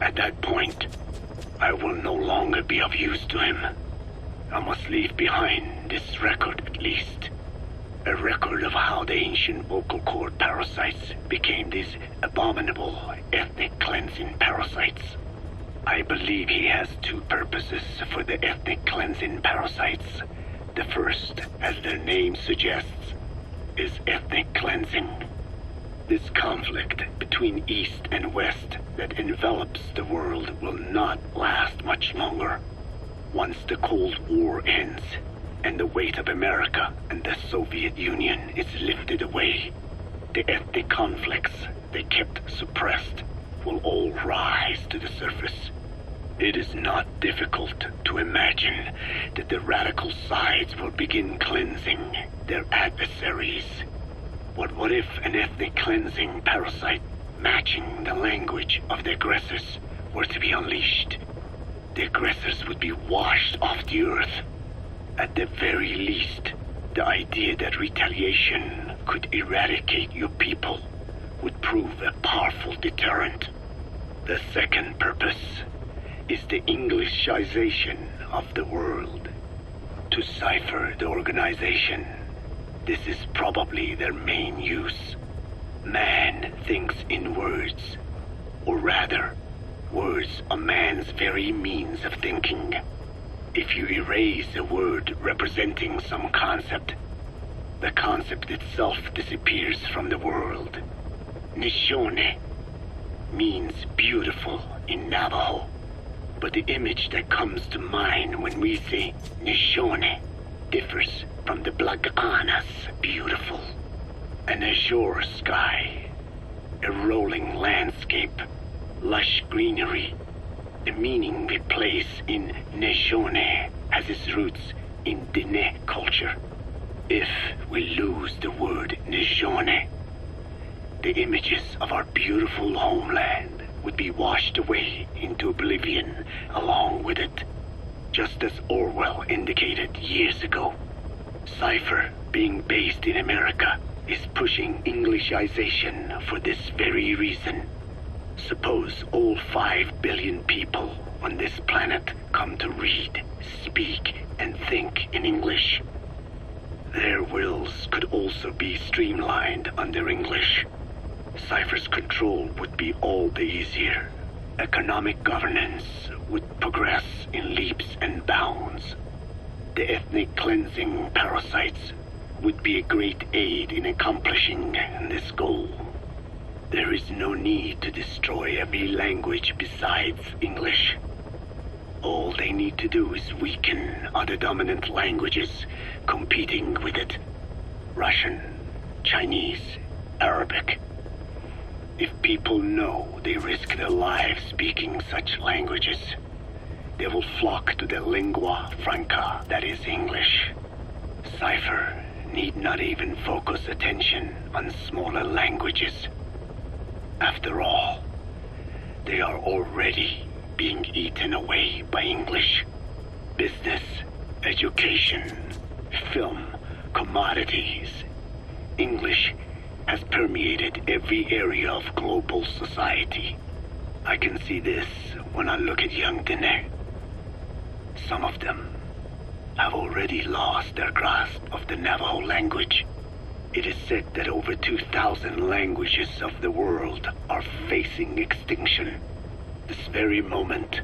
At that point, I will no longer be of use to him. I must leave behind this record at least. A record of how the ancient vocal cord parasites became these abominable ethnic cleansing parasites. I believe he has two purposes for the ethnic cleansing parasites. The first, as their name suggests, is ethnic cleansing. This conflict between East and West that envelops the world will not last much longer. Once the Cold War ends, and the weight of America and the Soviet Union is lifted away, the ethnic conflicts they kept suppressed will all rise to the surface. It is not difficult to imagine that the radical sides will begin cleansing their adversaries. But what if an ethnic cleansing parasite matching the language of the aggressors were to be unleashed? The aggressors would be washed off the earth. At the very least, the idea that retaliation could eradicate your people would prove a powerful deterrent. The second purpose is the Englishization of the world. To cipher the organization, this is probably their main use. Man thinks in words, or rather, words are man's very means of thinking. If you erase a word representing some concept, the concept itself disappears from the world. Nishone means beautiful in Navajo, but the image that comes to mind when we say Nishone differs from the Blagana's beautiful. An azure sky, a rolling landscape, lush greenery. The meaning we place in Nishone has its roots in Dene culture. If we lose the word Nishone, the images of our beautiful homeland would be washed away into oblivion along with it, just as Orwell indicated years ago. Cipher, being based in America, is pushing Englishization for this very reason. Suppose all 5 billion people on this planet come to read, speak, and think in English. Their wills could also be streamlined under English. Cipher's control would be all the easier. Economic governance would progress in leaps and bounds. The ethnic cleansing parasites would be a great aid in accomplishing this goal. There is no need to destroy every language besides English. All they need to do is weaken other dominant languages competing with it. Russian, Chinese, Arabic. If people know they risk their lives speaking such languages, they will flock to the lingua franca that is English. Cipher need not even focus attention on smaller languages. After all, they are already being eaten away by English. Business, education, film, commodities. English has permeated every area of global society. I can see this when I look at young Dene. Some of them have already lost their grasp of the Navajo language. It is said that over 2,000 languages of the world are facing extinction. This very moment,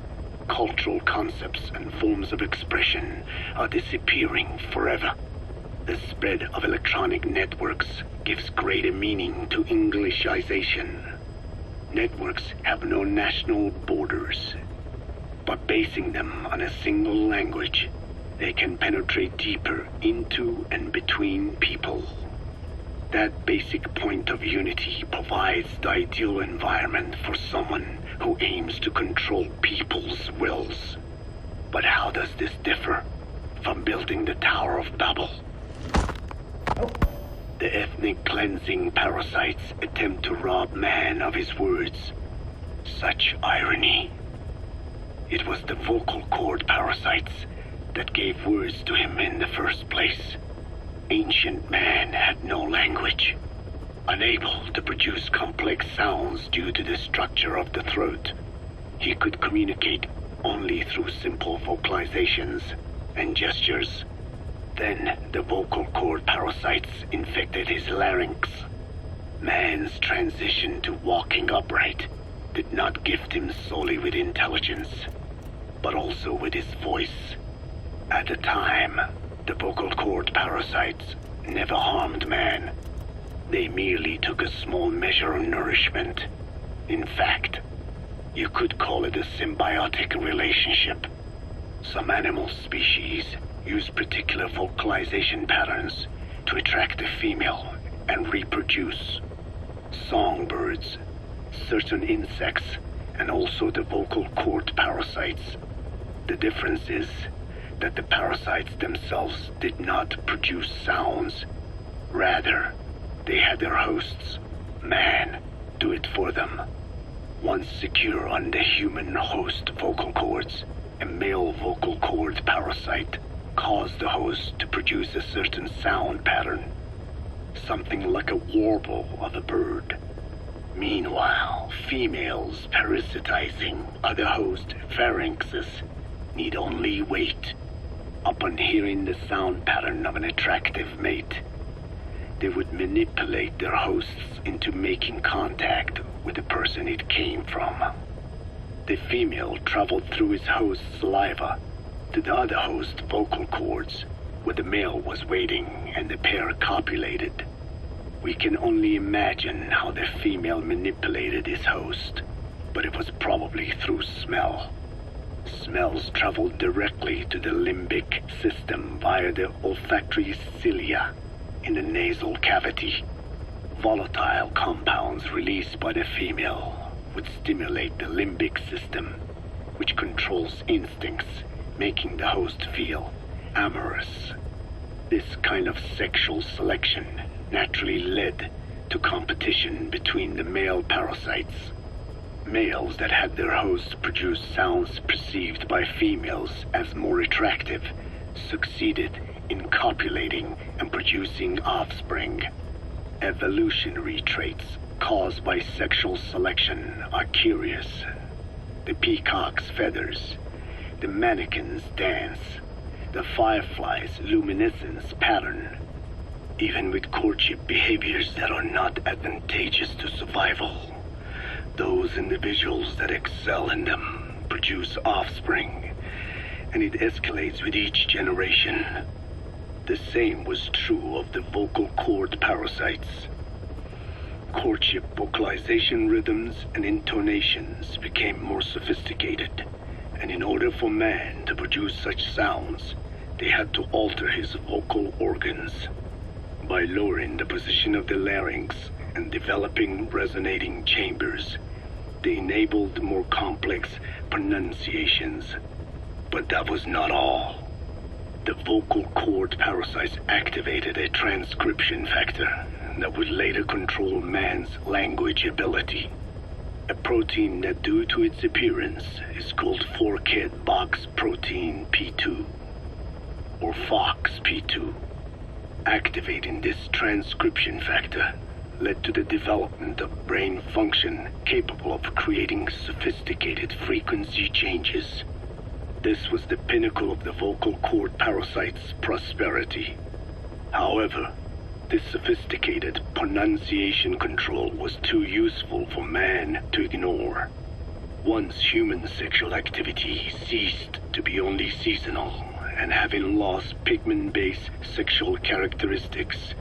cultural concepts and forms of expression are disappearing forever. The spread of electronic networks gives greater meaning to Englishization. Networks have no national borders. By basing them on a single language, they can penetrate deeper into and between people. That basic point of unity provides the ideal environment for someone who aims to control people's wills. But how does this differ from building the Tower of Babel? The ethnic cleansing parasites attempt to rob man of his words. Such irony. It was the vocal cord parasites that gave words to him in the first place. Ancient man had no language, unable to produce complex sounds due to the structure of the throat. He could communicate only through simple vocalizations and gestures. Then the vocal cord parasites infected his larynx. Man's transition to walking upright did not gift him solely with intelligence, but also with his voice. At the time, the vocal cord parasites never harmed man. They merely took a small measure of nourishment. In fact, you could call it a symbiotic relationship. Some animal species use particular vocalization patterns to attract a female and reproduce. Songbirds, certain insects, and also the vocal cord parasites. The difference is that the parasites themselves did not produce sounds. Rather, they had their hosts, man, do it for them. Once secure on the human host vocal cords, a male vocal cord parasite caused the host to produce a certain sound pattern, something like a warble of a bird. Meanwhile, females parasitizing other host pharynxes need only wait. Upon hearing the sound pattern of an attractive mate, they would manipulate their hosts into making contact with the person it came from. The female traveled through his host's saliva to the other host's vocal cords, where the male was waiting and the pair copulated. We can only imagine how the female manipulated his host, but it was probably through smell. Smells traveled directly to the limbic system via the olfactory cilia in the nasal cavity. Volatile compounds released by the female would stimulate the limbic system, which controls instincts, making the host feel amorous. This kind of sexual selection naturally led to competition between the male parasites. Males that had their hosts produce sounds perceived by females as more attractive succeeded in copulating and producing offspring. Evolutionary traits caused by sexual selection are curious. The peacock's feathers, the mannequin's dance, the firefly's luminescence pattern. Even with courtship behaviors that are not advantageous to survival, those individuals that excel in them produce offspring, and it escalates with each generation. The same was true of the vocal cord parasites. Courtship vocalization rhythms and intonations became more sophisticated, and in order for man to produce such sounds, they had to alter his vocal organs. By lowering the position of the larynx and developing resonating chambers, they enabled more complex pronunciations. But that was not all. The vocal cord parasites activated a transcription factor that would later control man's language ability. A protein that, due to its appearance, is called forkhead box protein P2, or FOXP2. Activating this transcription factor led to the development of brain function capable of creating sophisticated frequency changes. This was the pinnacle of the vocal cord parasite's prosperity. However, this sophisticated pronunciation control was too useful for man to ignore. Once human sexual activity ceased to be only seasonal, and having lost pigment-based sexual characteristics,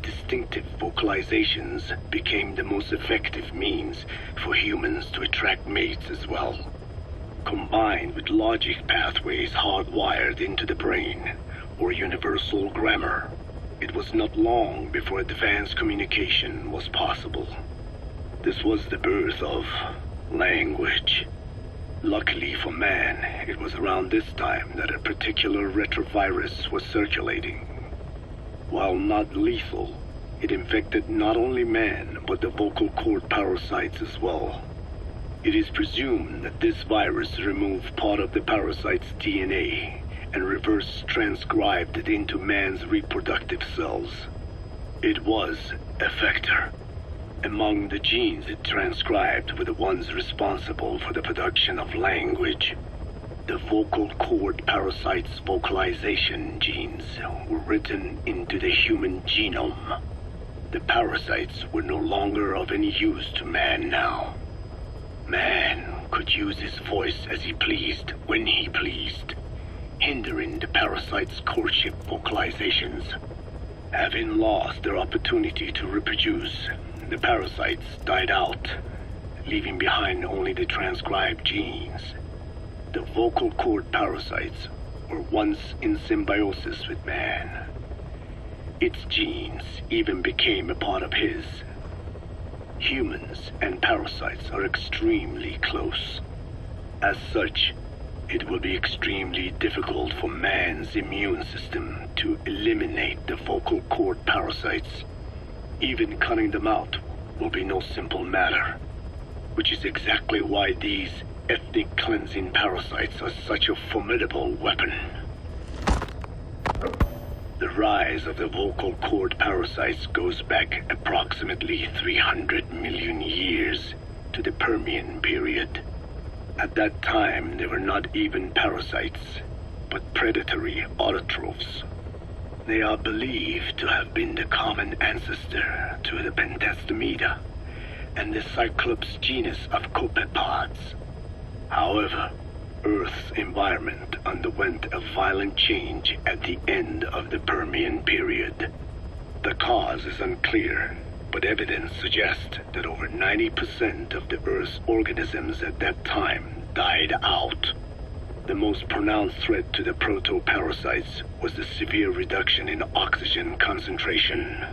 distinctive vocalizations became the most effective means for humans to attract mates as well. Combined with logic pathways hardwired into the brain, or universal grammar, it was not long before advanced communication was possible. This was the birth of language. Luckily for man, it was around this time that a particular retrovirus was circulating. While not lethal, it infected not only man, but the vocal cord parasites as well. It is presumed that this virus removed part of the parasite's DNA and reverse transcribed it into man's reproductive cells. It was a vector. Among the genes it transcribed were the ones responsible for the production of language. The vocal cord parasite's vocalization genes were written into the human genome. The parasites were no longer of any use to man now. Man could use his voice as he pleased, when he pleased, hindering the parasite's courtship vocalizations. Having lost their opportunity to reproduce, the parasites died out, leaving behind only the transcribed genes. The vocal cord parasites were once in symbiosis with man. Its genes even became a part of his. Humans and parasites are extremely close. As such, it will be extremely difficult for man's immune system to eliminate the vocal cord parasites. Even cutting them out will be no simple matter, which is exactly why these ethnic cleansing parasites are such a formidable weapon. The rise of the vocal cord parasites goes back approximately 300 million years to the Permian period. At that time, they were not even parasites, but predatory autotrophs. They are believed to have been the common ancestor to the Pentastomida and the Cyclops genus of copepods. However, Earth's environment underwent a violent change at the end of the Permian period. The cause is unclear, but evidence suggests that over 90% of the Earth's organisms at that time died out. The most pronounced threat to the protoparasites was the severe reduction in oxygen concentration.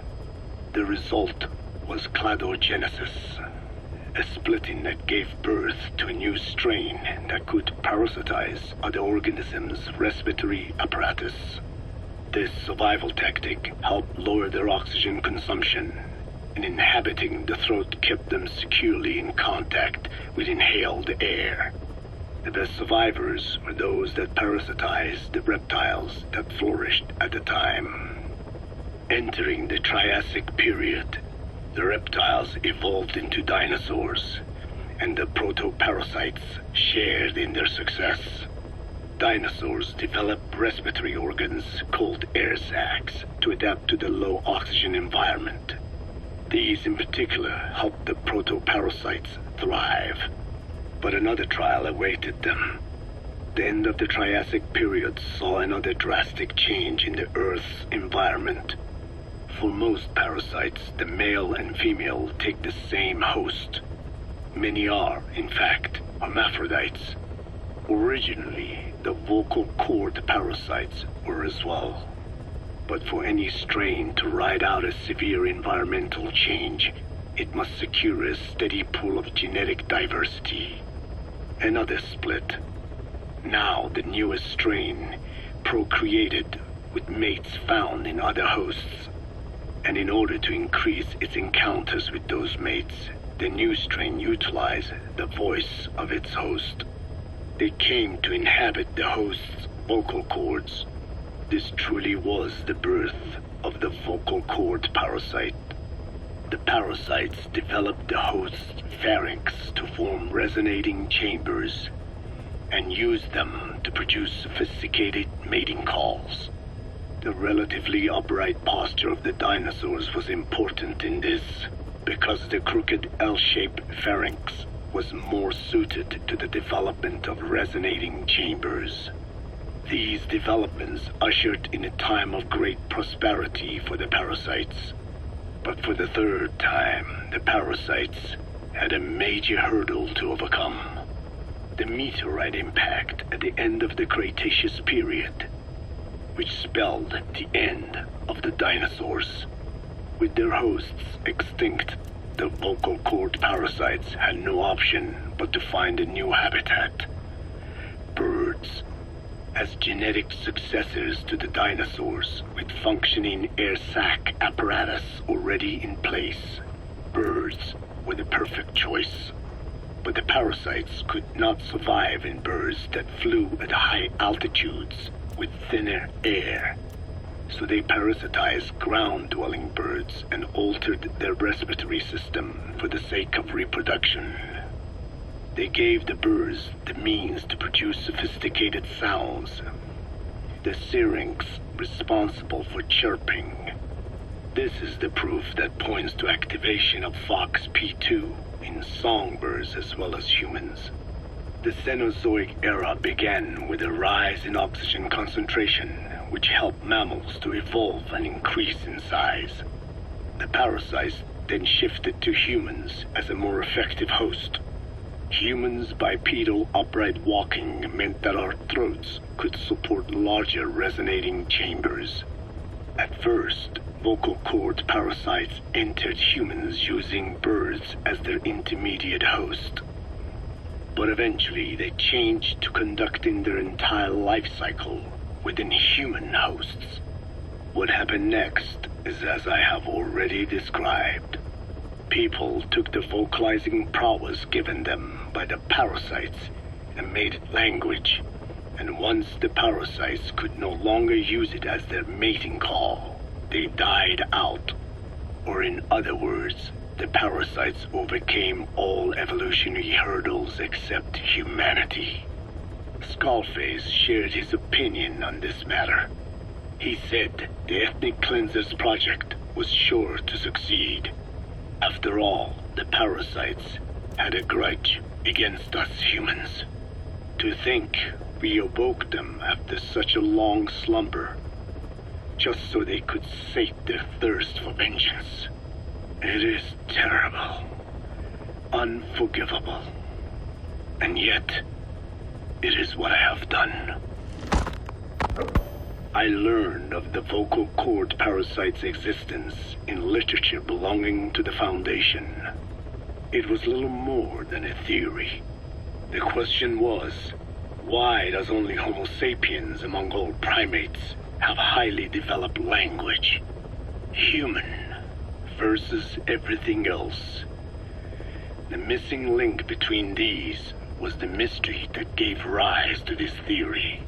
The result was cladogenesis, a splitting that gave birth to a new strain that could parasitize other organisms' respiratory apparatus. This survival tactic helped lower their oxygen consumption, and inhabiting the throat kept them securely in contact with inhaled air. The best survivors were those that parasitized the reptiles that flourished at the time. Entering the Triassic period, the reptiles evolved into dinosaurs, and the protoparasites shared in their success. Dinosaurs developed respiratory organs called air sacs to adapt to the low oxygen environment. These in particular helped the protoparasites thrive. But another trial awaited them. The end of the Triassic period saw another drastic change in the Earth's environment. For most parasites, the male and female take the same host. Many are, in fact, hermaphrodites. Originally, the vocal cord parasites were as well. But for any strain to ride out a severe environmental change, it must secure a steady pool of genetic diversity. Another split. Now the newest strain procreated with mates found in other hosts. And in order to increase its encounters with those mates, the new strain utilized the voice of its host. They came to inhabit the host's vocal cords. This truly was the birth of the vocal cord parasite. The parasites developed the host's pharynx to form resonating chambers and used them to produce sophisticated mating calls. The relatively upright posture of the dinosaurs was important in this, because the crooked L-shaped pharynx was more suited to the development of resonating chambers. These developments ushered in a time of great prosperity for the parasites. But for the third time, the parasites had a major hurdle to overcome. The meteorite impact at the end of the Cretaceous period, which spelled the end of the dinosaurs. With their hosts extinct, the vocal cord parasites had no option but to find a new habitat. Birds. As genetic successors to the dinosaurs, with functioning air sac apparatus already in place, birds were the perfect choice. But the parasites could not survive in birds that flew at high altitudes with thinner air. So they parasitized ground-dwelling birds and altered their respiratory system for the sake of reproduction. They gave the birds the means to produce sophisticated sounds, the syrinx responsible for chirping. This is the proof that points to activation of FOXP2 in songbirds as well as humans. The Cenozoic era began with a rise in oxygen concentration, which helped mammals to evolve and increase in size. The parasites then shifted to humans as a more effective host. Humans' bipedal upright walking meant that our throats could support larger resonating chambers. At first, vocal cord parasites entered humans using birds as their intermediate host. But eventually they changed to conducting their entire life cycle within human hosts. What happened next is as I have already described. People took the vocalizing prowess given them by the parasites and made it language, and once the parasites could no longer use it as their mating call, they died out. Or in other words, the parasites overcame all evolutionary hurdles except humanity. Skullface shared his opinion on this matter. He said the Ethnic Cleansers Project was sure to succeed. After all, the parasites had a grudge against us humans. To think we awoke them after such a long slumber, just so they could sate their thirst for vengeance. It is terrible, unforgivable, and yet it is what I have done. I learned of the vocal cord parasite's existence in literature belonging to the Foundation. It was little more than a theory. The question was, why does only Homo sapiens among all primates have highly developed language? Human versus everything else. The missing link between these was the mystery that gave rise to this theory.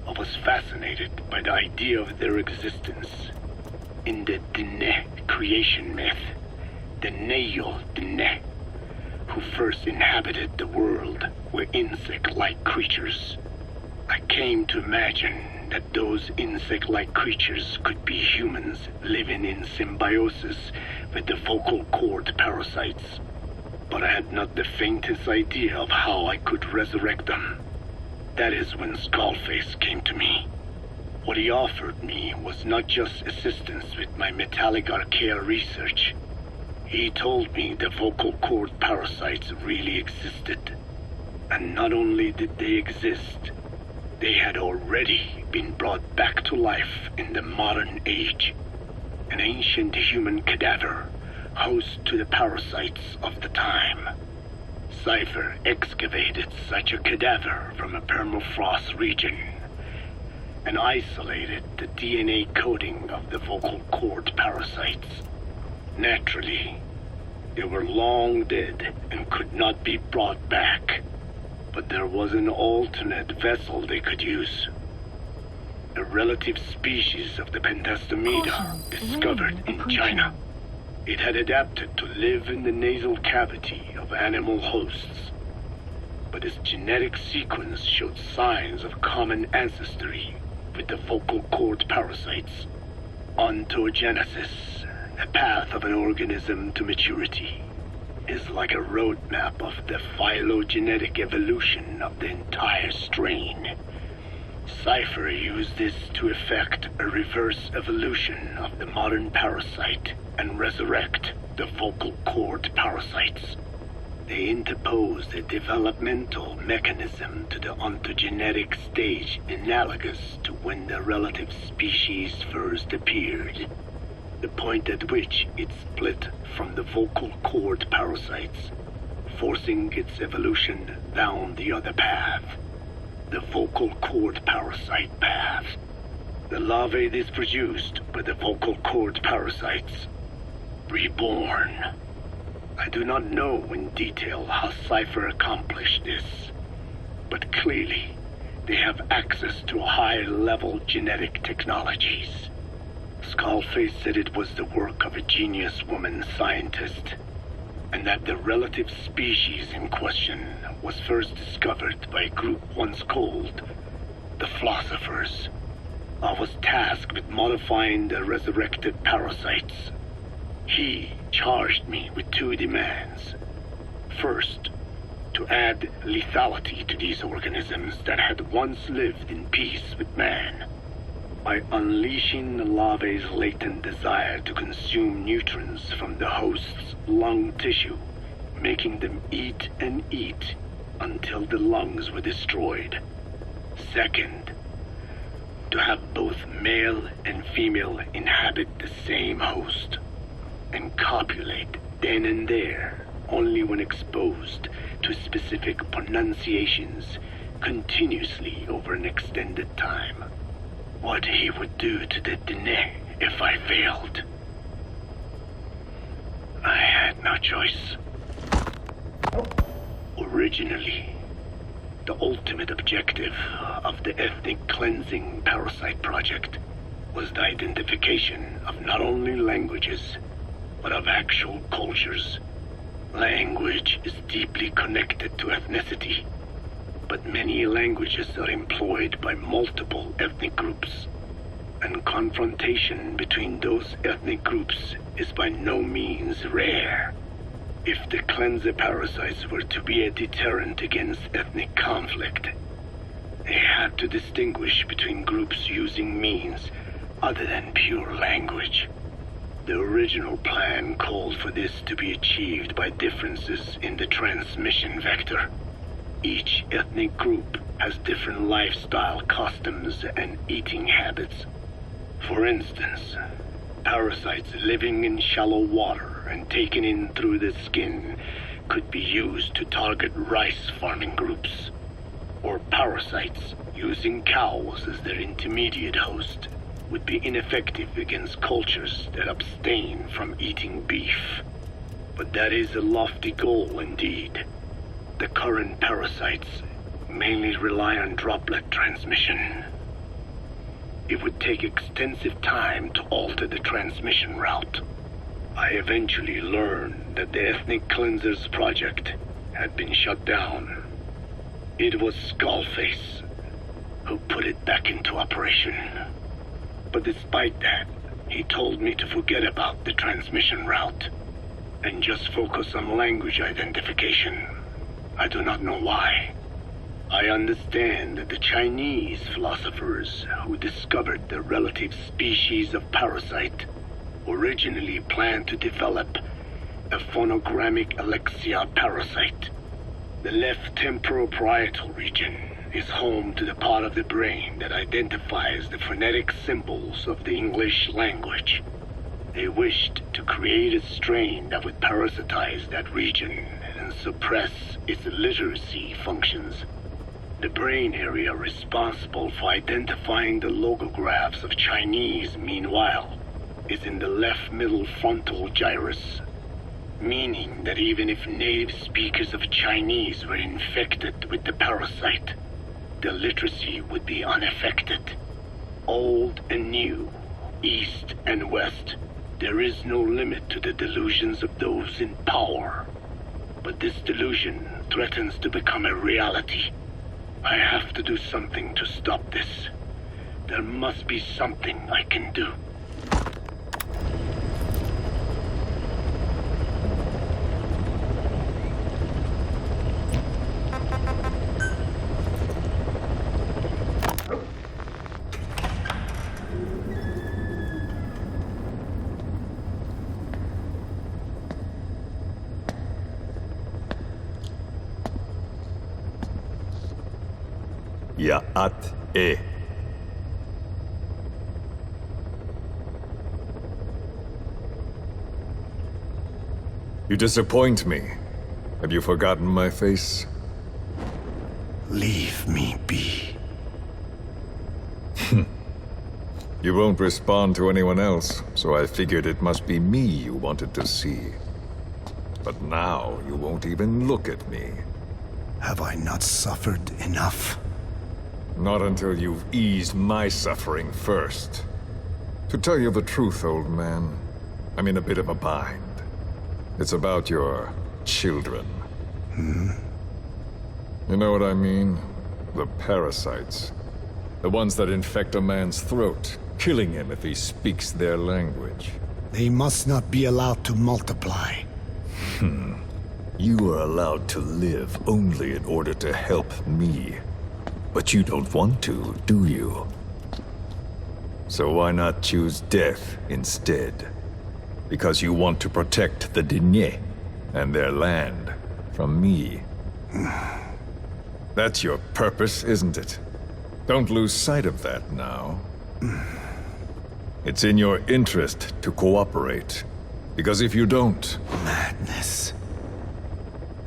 I was fascinated by the idea of their existence. In the Dene creation myth, the Neo Dene, who first inhabited the world, were insect-like creatures. I came to imagine that those insect-like creatures could be humans living in symbiosis with the vocal cord parasites. But I had not the faintest idea of how I could resurrect them. That is when Skullface came to me. What he offered me was not just assistance with my metallic archaea research. He told me the vocal cord parasites really existed. And not only did they exist, they had already been brought back to life in the modern age. An ancient human cadaver, host to the parasites of the time. Cypher excavated such a cadaver from a permafrost region and isolated the DNA coding of the vocal cord parasites. Naturally, they were long dead and could not be brought back, but there was an alternate vessel they could use. A relative species of the Pentastomida discovered in China. It had adapted to live in the nasal cavity of animal hosts, but its genetic sequence showed signs of common ancestry with the vocal cord parasites. Ontogenesis, the path of an organism to maturity, is like a roadmap of the phylogenetic evolution of the entire strain. Cypher used this to effect a reverse evolution of the modern parasite and resurrect the vocal cord parasites. They interposed a developmental mechanism to the ontogenetic stage analogous to when the relative species first appeared, the point at which it split from the vocal cord parasites, forcing its evolution down the other path, the vocal cord parasite path. The larvae this produced were the vocal cord parasites, reborn. I do not know in detail how Cypher accomplished this, but clearly they have access to high-level genetic technologies. Skullface said it was the work of a genius woman scientist, and that the relative species in question was first discovered by a group once called the Philosophers. I was tasked with modifying the resurrected parasites. He charged me with two demands. First, to add lethality to these organisms that had once lived in peace with man, by unleashing the larvae's latent desire to consume nutrients from the host's lung tissue, making them eat and eat until the lungs were destroyed. Second, to have both male and female inhabit the same host and copulate then and there only when exposed to specific pronunciations continuously over an extended time. What he would do to the Dene if I failed. I had no choice. Originally, the ultimate objective of the ethnic cleansing parasite project was the identification of not only languages, but of actual cultures. Language is deeply connected to ethnicity, but many languages are employed by multiple ethnic groups, and confrontation between those ethnic groups is by no means rare. If the cleanser parasites were to be a deterrent against ethnic conflict, they had to distinguish between groups using means other than pure language. The original plan called for this to be achieved by differences in the transmission vector. Each ethnic group has different lifestyle customs and eating habits. For instance, parasites living in shallow water and taken in through the skin could be used to target rice farming groups, or parasites using cows as their intermediate host would be ineffective against cultures that abstain from eating beef. But that is a lofty goal indeed. The current parasites mainly rely on droplet transmission. It would take extensive time to alter the transmission route. I eventually learned that the Ethnic Cleansers project had been shut down. It was Skullface who put it back into operation. But despite that, he told me to forget about the transmission route and just focus on language identification. I do not know why. I understand that the Chinese philosophers who discovered the relative species of parasite originally planned to develop a phonogrammic Alexia parasite. The left temporoparietal region is home to the part of the brain that identifies the phonetic symbols of the English language. They wished to create a strain that would parasitize that region and suppress its literacy functions. The brain area responsible for identifying the logographs of Chinese, meanwhile, is in the left middle frontal gyrus, meaning that even if native speakers of Chinese were infected with the parasite, the literacy would be unaffected. Old and new, east and west, there is no limit to the delusions of those in power. But this delusion threatens to become a reality. I have to do something to stop this. There must be something I can do. Ya'at-e. You disappoint me. Have you forgotten my face? Leave me be. You won't respond to anyone else, so I figured it must be me you wanted to see. But now you won't even look at me. Have I not suffered enough? Not until you've eased my suffering first. To tell you the truth, old man, I'm in a bit of a bind. It's about your children. You know what I mean? The parasites. The ones that infect a man's throat, killing him if he speaks their language. They must not be allowed to multiply. You are allowed to live only in order to help me. But you don't want to, do you? So why not choose death instead? Because you want to protect the Diné and their land from me. That's your purpose, isn't it? Don't lose sight of that now. It's in your interest to cooperate. Because if you don't... Madness.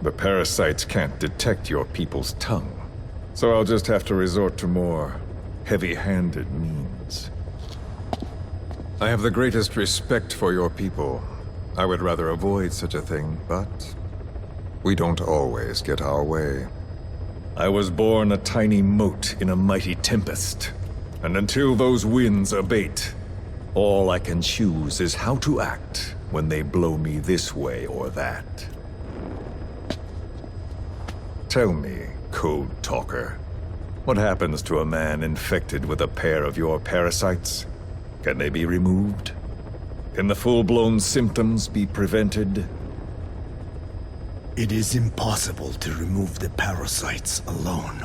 The parasites can't detect your people's tongue. So I'll just have to resort to more heavy-handed means. I have the greatest respect for your people. I would rather avoid such a thing, but we don't always get our way. I was born a tiny mote in a mighty tempest, and until those winds abate, all I can choose is how to act when they blow me this way or that. Tell me, Code Talker, what happens to a man infected with a pair of your parasites? Can they be removed? Can the full-blown symptoms be prevented? It is impossible to remove the parasites alone.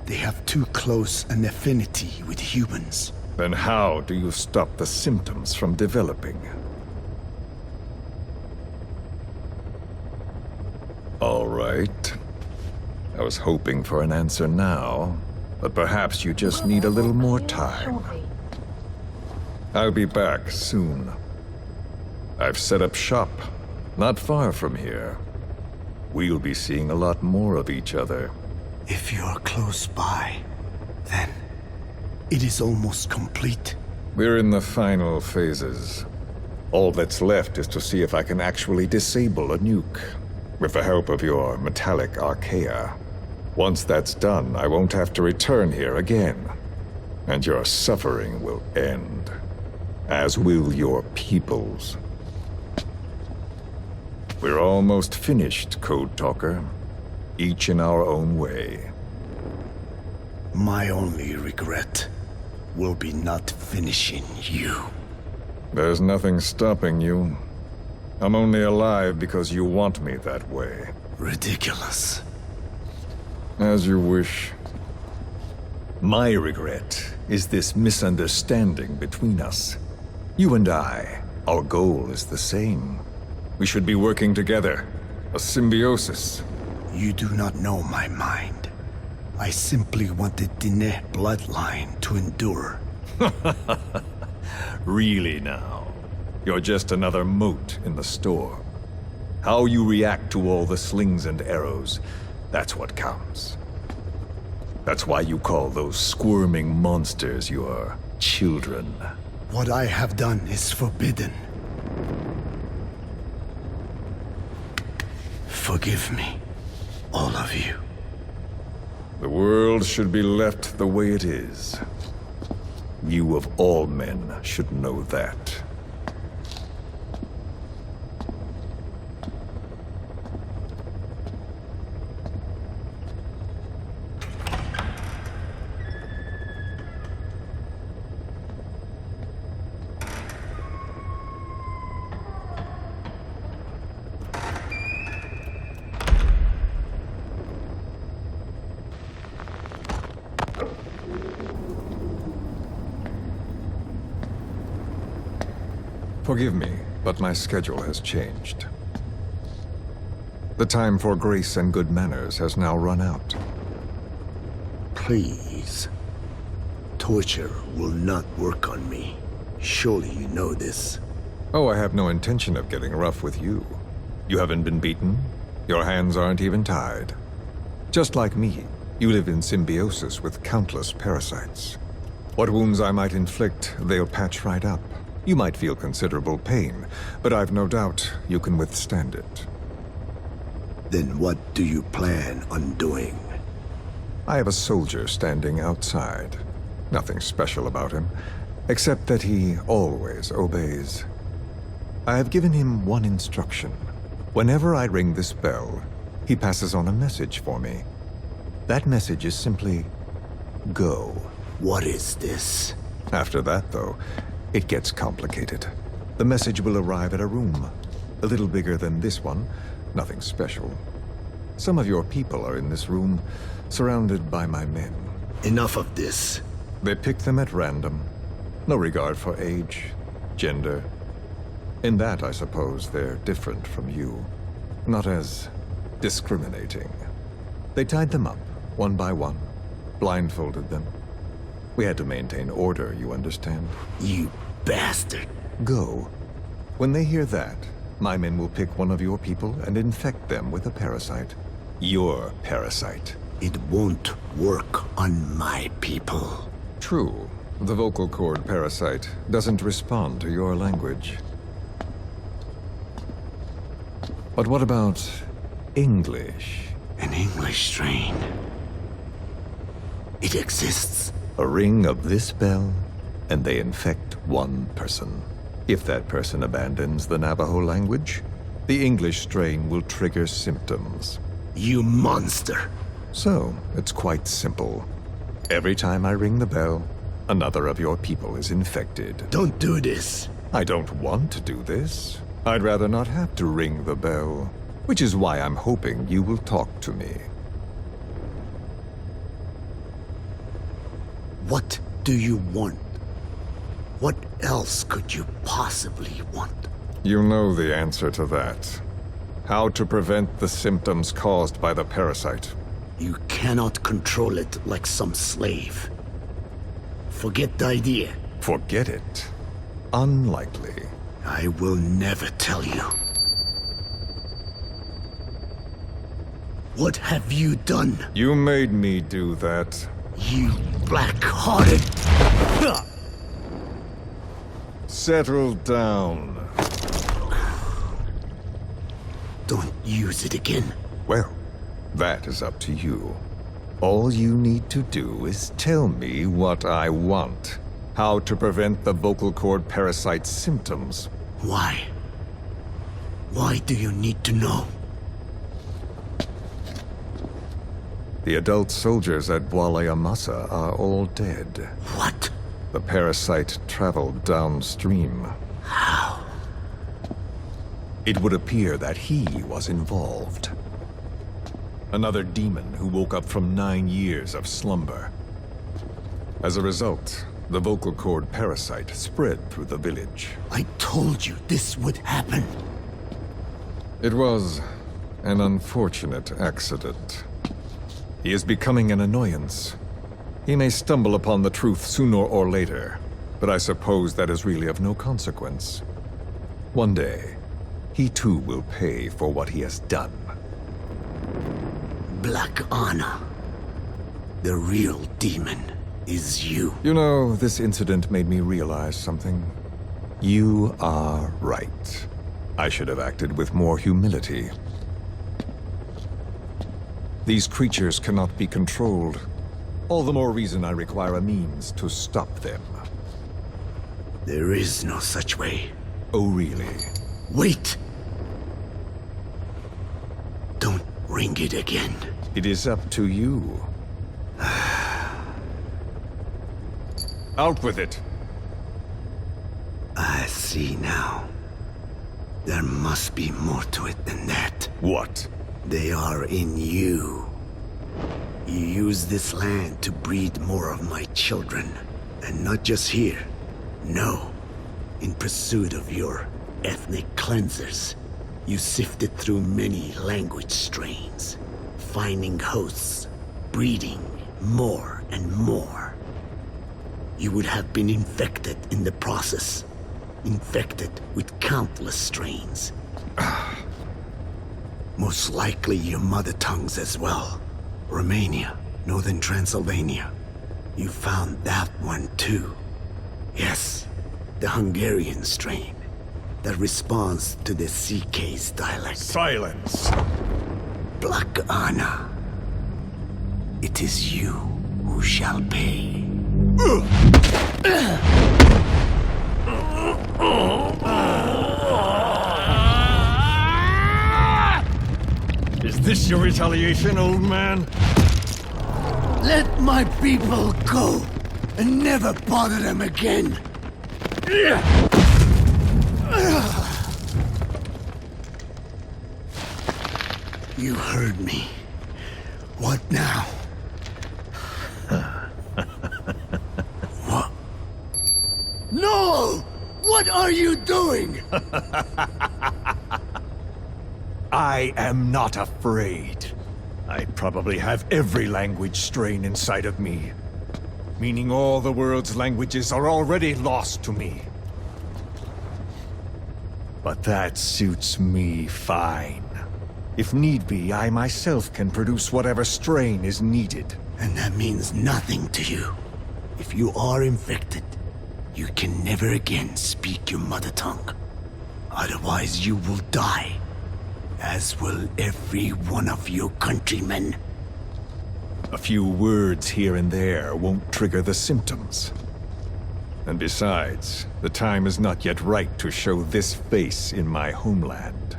They have too close an affinity with humans. Then how do you stop the symptoms from developing? All right. I was hoping for an answer now, but perhaps you just need a little more time. I'll be back soon. I've set up shop, not far from here. We'll be seeing a lot more of each other. If you're close by, then it is almost complete. We're in the final phases. All that's left is to see if I can actually disable a nuke, with the help of your metallic archaea. Once that's done, I won't have to return here again, and your suffering will end, as will your people's. We're almost finished, Code Talker, each in our own way. My only regret will be not finishing you. There's nothing stopping you. I'm only alive because you want me that way. Ridiculous. As you wish. My regret is this misunderstanding between us. You and I, our goal is the same. We should be working together. A symbiosis. You do not know my mind. I simply want the Diné bloodline to endure. Really now? You're just another mote in the store. How you react to all the slings and arrows, that's what counts. That's why you call those squirming monsters your children. What I have done is forbidden. Forgive me, all of you. The world should be left the way it is. You of all men should know that. Forgive me, but my schedule has changed. The time for grace and good manners has now run out. Please. Torture will not work on me. Surely you know this. Oh, I have no intention of getting rough with you. You haven't been beaten. Your hands aren't even tied. Just like me, you live in symbiosis with countless parasites. What wounds I might inflict, they'll patch right up. You might feel considerable pain, but I've no doubt you can withstand it. Then what do you plan on doing? I have a soldier standing outside. Nothing special about him. except that he always obeys. I have given him one instruction. Whenever I ring this bell, he passes on a message for me. That message is simply, go. What is this? After that, though, it gets complicated. The message will arrive at a room, a little bigger than this one, nothing special. Some of your people are in this room, surrounded by my men. Enough of this. They pick them at random. No regard for age, gender. In that, I suppose, they're different from you. Not as discriminating. They tied them up, one by one, blindfolded them. We had to maintain order, you understand? You bastard. Go. When they hear that, my men will pick one of your people and infect them with a parasite. Your parasite. It won't work on my people. True. The vocal cord parasite doesn't respond to your language. But what about English? An English strain. It exists. A ring of this bell, and they infect one person. If that person abandons the Navajo language, the English strain will trigger symptoms. You monster. So, it's quite simple. Every time I ring the bell, another of your people is infected. Don't do this. I don't want to do this. I'd rather not have to ring the bell, which is why I'm hoping you will talk to me. What do you want? What else could you possibly want? You know the answer to that. How to prevent the symptoms caused by the parasite. You cannot control it like some slave. Forget the idea. Forget it. Unlikely. I will never tell you. What have you done? You made me do that. You black-hearted... Settle down. Don't use it again. Well, that is up to you. All you need to do is tell me what I want. How to prevent the vocal cord parasite symptoms. Why? Why do you need to know? The adult soldiers at Bwalayamasa are all dead. What? The parasite traveled downstream. How? It would appear that he was involved. Another demon who woke up from 9 years of slumber. As a result, the vocal cord parasite spread through the village. I told you this would happen. It was an unfortunate accident. He is becoming an annoyance. He may stumble upon the truth sooner or later, but I suppose that is really of no consequence. One day, he too will pay for what he has done. Black Anna. The real demon is you. You know, this incident made me realize something. You are right. I should have acted with more humility. These creatures cannot be controlled. All the more reason I require a means to stop them. There is no such way. Oh, really? Wait! Don't ring it again. It is up to you. Out with it! I see now. There must be more to it than that. What? They are in you. You use this land to breed more of my children. And not just here. No. In pursuit of your ethnic cleansers, you sifted through many language strains, finding hosts, breeding more and more. You would have been infected in the process. Infected with countless strains. Most likely your mother tongues as well. Romania, Northern Transylvania. You found that one too. Yes, the Hungarian strain that responds to the CK's dialect. Silence! Black Anna. It is you who shall pay. this your retaliation, old man? Let my people go and never bother them again. You heard me. What now? What? No! What are you doing? I am not afraid. I probably have every language strain inside of me. Meaning all the world's languages are already lost to me. But that suits me fine. If need be, I myself can produce whatever strain is needed. And that means nothing to you. If you are infected, you can never again speak your mother tongue. Otherwise, you will die. As will every one of your countrymen. A few words here and there won't trigger the symptoms. And besides, the time is not yet right to show this face in my homeland.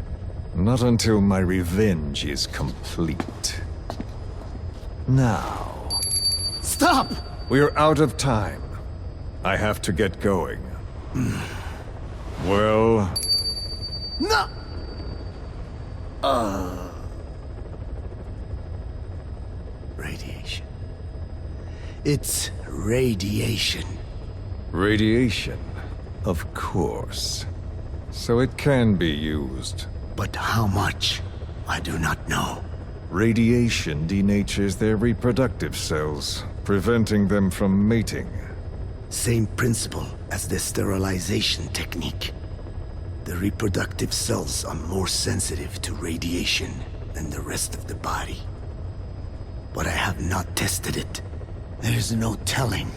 Not until my revenge is complete. Now... Stop! We're out of time. I have to get going. Well... No! Radiation. It's radiation. Radiation, of course. So it can be used. But how much? I do not know. Radiation denatures their reproductive cells, preventing them from mating. Same principle as the sterilization technique. The reproductive cells are more sensitive to radiation than the rest of the body. But I have not tested it. There is no telling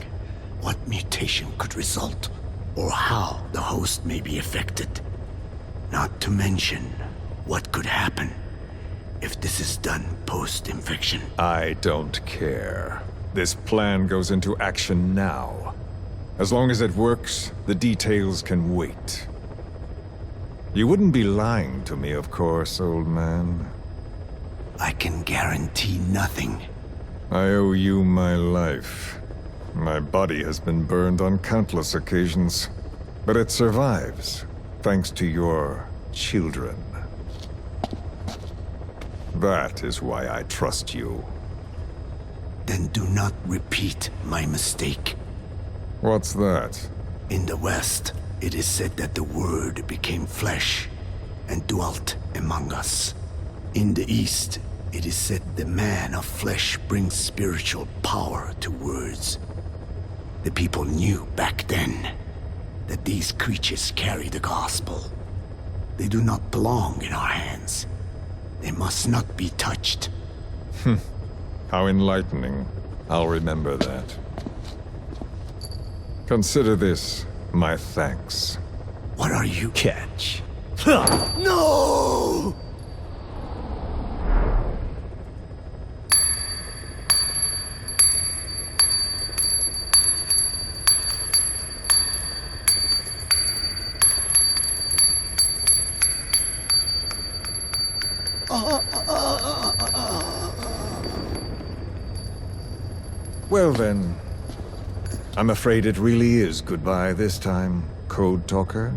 what mutation could result, or how the host may be affected. Not to mention what could happen if this is done post-infection. I don't care. This plan goes into action now. As long as it works, the details can wait. You wouldn't be lying to me, of course, old man. I can guarantee nothing. I owe you my life. My body has been burned on countless occasions, but it survives, thanks to your children. That is why I trust you. Then do not repeat my mistake. What's that? In the West, it is said that the Word became flesh and dwelt among us. In the East, it is said the man of flesh brings spiritual power to words. The people knew back then that these creatures carry the gospel. They do not belong in our hands. They must not be touched. How enlightening. I'll remember that. Consider this my thanks. What are you? Catch. No! Well then, I'm afraid it really is goodbye this time, Code Talker.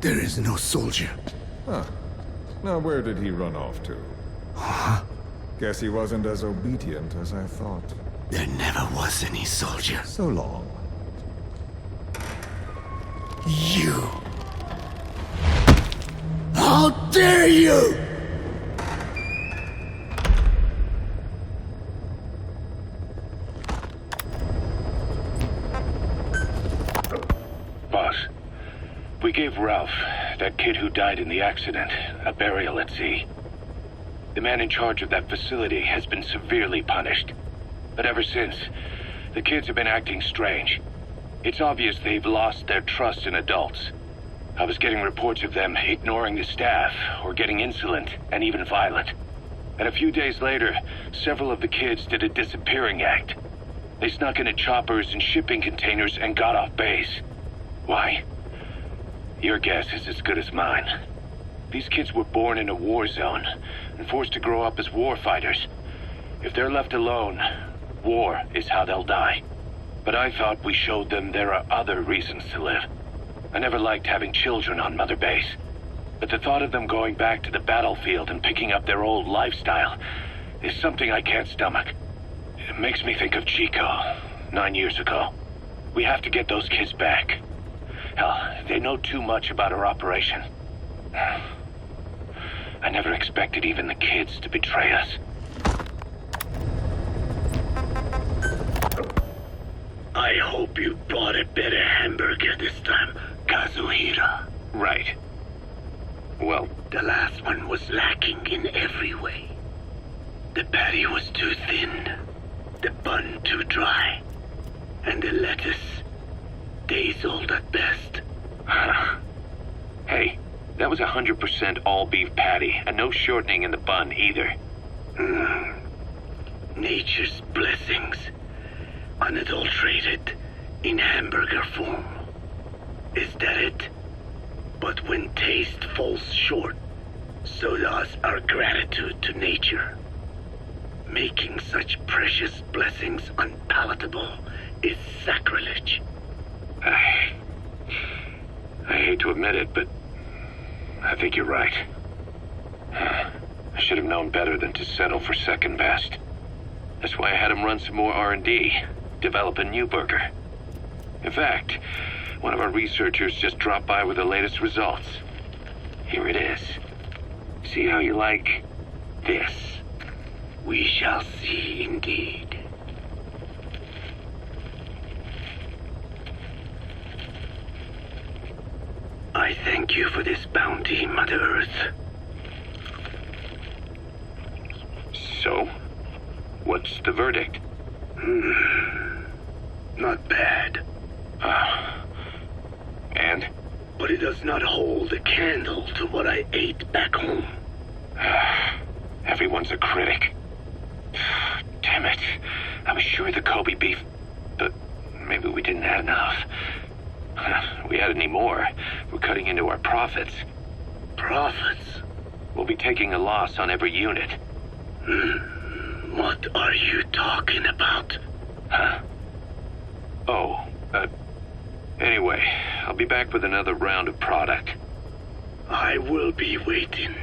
There is no soldier. Huh. Now where did he run off to? Guess he wasn't as obedient as I thought. There never was any soldier. So long. You! How dare you! Boss, we gave Ralph, that kid who died in the accident, a burial at sea. The man in charge of that facility has been severely punished. But ever since, the kids have been acting strange. It's obvious they've lost their trust in adults. I was getting reports of them ignoring the staff, or getting insolent, and even violent. And a few days later, several of the kids did a disappearing act. They snuck into choppers and shipping containers and got off base. Why? Your guess is as good as mine. These kids were born in a war zone, and forced to grow up as war fighters. If they're left alone, war is how they'll die. But I thought we showed them there are other reasons to live. I never liked having children on Mother Base. But the thought of them going back to the battlefield and picking up their old lifestyle is something I can't stomach. It makes me think of Chico, 9 years ago. We have to get those kids back. Hell, they know too much about our operation. I never expected even the kids to betray us. I hope you bought a better hamburger this time, Kazuhira. Right. Well, The last one was lacking in every way. The patty was too thin, the bun too dry, and the lettuce days old at best. hey, that was 100% all beef patty, and no shortening in the bun either. Nature's blessings, unadulterated, in hamburger form. Is that it? But when taste falls short, so does our gratitude to nature. Making such precious blessings unpalatable is sacrilege. I hate to admit it, but I think you're right. I should have known better than to settle for second best. That's why I had him run some more R&D, develop a new burger. In fact, one of our researchers just dropped by with the latest results. Here it is. See how you like this? We shall see indeed. I thank you for this bounty, Mother Earth. So, what's the verdict? Not bad. And? But it does not hold a candle to what I ate back home. Everyone's a critic. Damn it. I was sure the Kobe beef... But maybe we didn't add enough. If we add any more, we're cutting into our profits. Profits? We'll be taking a loss on every unit. What are you talking about? Huh? Oh, anyway, I'll be back with another round of product. I will be waiting.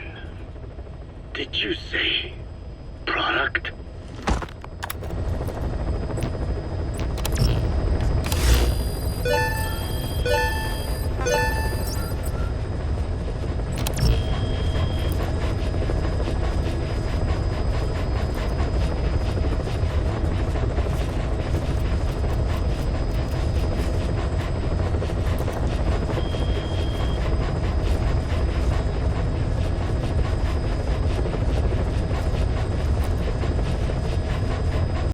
Did you say product?